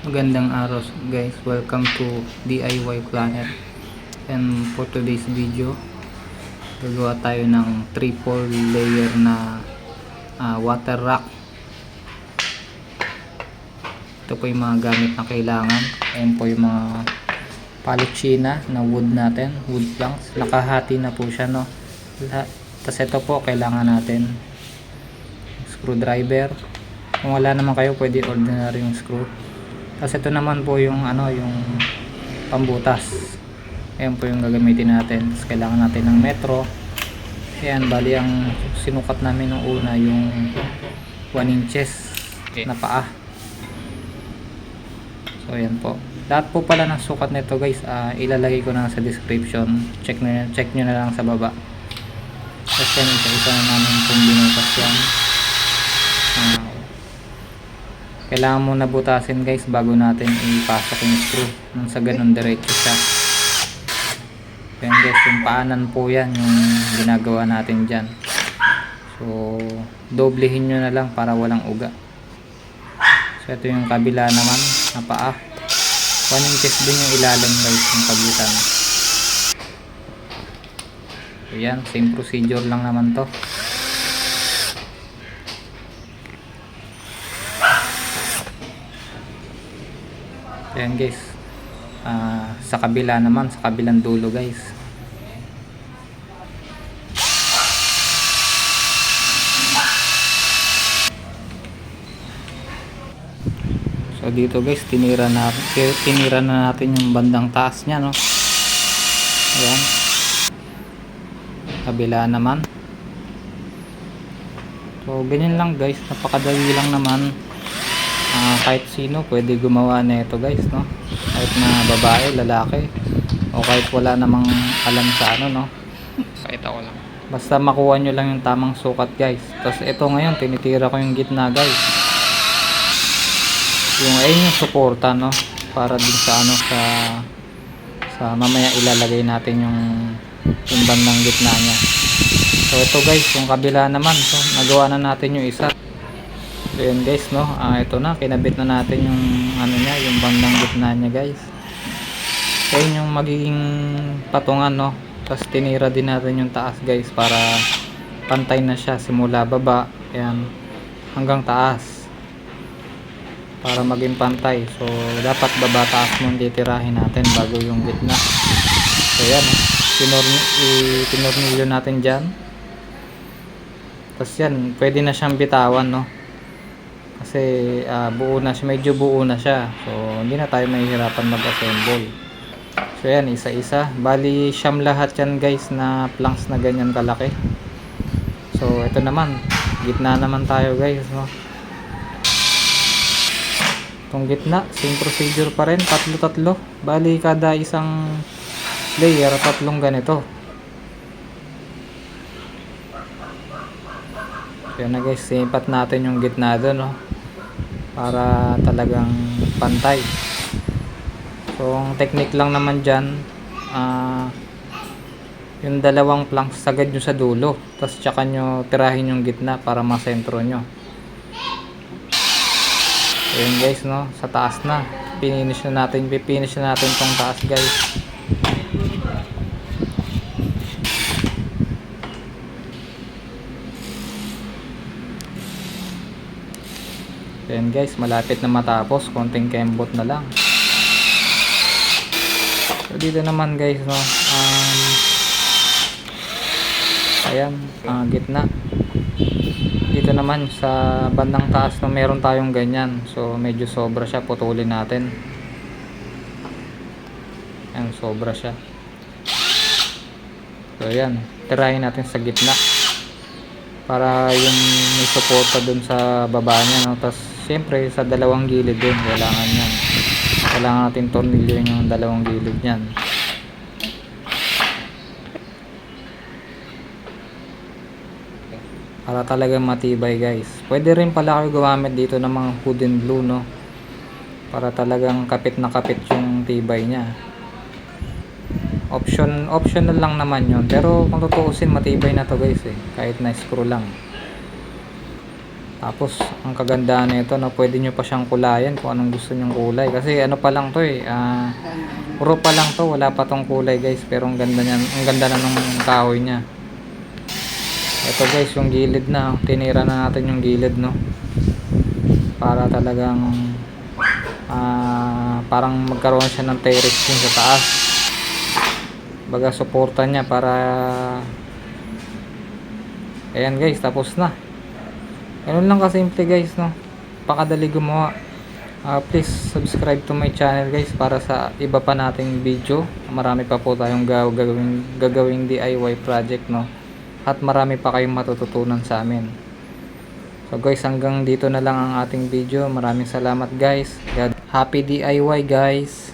Magandang araw guys, welcome to DIY Planet. And for today's video, gagawa tayo ng triple layer na water rack. Ito po yung mga gamit na kailangan. Ayan po yung mga palochina na wood natin, wood planks. Nakahati na po siya, no? Tapos ito po kailangan natin screwdriver. Kung wala naman kayo, pwede ordinary yung screw. Tapos ito naman po yung yung pambutas. Ayan po yung gagamitin natin. Tapos kailangan natin ng metro. Ayan, bali ang sinukat namin nung una yung 1 inches na paa. So ayan po. Lahat po pala ng sukat nito guys, ilalagay ko na sa description. Check nyo na lang sa baba. Tapos yan, isa na namin kung binutas yan. Kailangan muna butasin guys bago natin ipasok yung screw nang sa ganun diretso siya. Ayan guys, yung paanan po yan yung ginagawa natin dyan. So doblehin nyo na lang para walang uga. So ito yung kabila naman na paa. 1 inches din yung ilalim guys yung pagitan. So yan, same procedure lang naman to. Ayan guys, sa kabila naman, sa kabilang dulo guys. So dito guys, tinira na natin yung bandang taas nya, no? Ayan, kabila naman. So ganyan lang guys, napakadali lang naman. Kahit sino pwede gumawa na ito guys, no? Kahit na babae, lalaki, o kahit wala namang alam sa no? Kahit ako lang, basta makuha nyo lang yung tamang sukat guys. Tapos ito ngayon, tinitira ko yung gitna guys, yung ayun yung suporta, no? Para din sa sa mamaya ilalagay natin yung bandang gitna nya. So ito guys, yung kabila naman, so nagawa na natin yung isa. So yun guys, no, ito na, kinabit na natin yung nya, yung bandang gitna nya guys. So yun yung magiging patungan, no. Tapos tinira din natin yung taas guys para pantay na siya simula baba, ayan, hanggang taas, para maging pantay. So dapat baba taas mong titirahin natin bago yung gitna. So yan, tinornilyo natin dyan. Tapos yan, pwede na siyang bitawan, no, kasi buo na siya, medyo buo na siya. So hindi na tayo mahihirapan mag-assemble. So yan, isa-isa, bali siyam lahat yan guys na planks na ganyan kalaki. So ito naman, gitna naman tayo guys, no. Itong gitna, same procedure pa rin, tatlo, bali kada isang layer tatlong ganito. So yan na guys, sipat natin yung gitna doon, no, para talagang pantay. So ang technique lang naman dyan, yung dalawang planks sagad nyo sa dulo, tapos tsaka nyo tirahin yung gitna para masentro nyo. So yun guys, no, sa taas na, pipinish na natin tong taas guys. Ayan guys, malapit na matapos, konting kembot na lang. So dito naman guys, no, ayan, gitna. Dito naman sa bandang taas, no, meron tayong ganyan. So medyo sobra siya, putulin natin. Ayan, sobra siya. So ayan, tirahin natin sa gitna para yung may suporta dun sa baba niya, no. Tapos siyempre sa dalawang gilid din, kailangan natin tornilyoin yung dalawang gilid niyan para talagang matibay guys. Pwede rin pala kayo gumamit dito ng mga wooden glue, no, para talagang kapit na kapit yung tibay niya. Optional lang naman yun, pero kung tutuusin matibay na to guys, kahit na screw lang. Tapos ang kagandahan nito na pwede nyo pa siyang kulayan kung anong gusto nyong kulay. Kasi ano pa lang to puro pa lang to, wala pa tong kulay guys. Pero ang ganda niyan, ang ganda na nung kahoy niya. Ito guys, yung gilid na, tinira na natin yung gilid, no. Para talagang parang magkaroon siya ng terrace din sa taas. Baga suporta niya para ayan guys, tapos na. Ganun lang kasimple guys, no. Pakadali gumawa. Please subscribe to my channel guys para sa iba pa nating video. Marami pa po tayong gagawing DIY project, no. At marami pa kayong matututunan sa amin. So guys, hanggang dito na lang ang ating video. Maraming salamat guys. Happy DIY guys.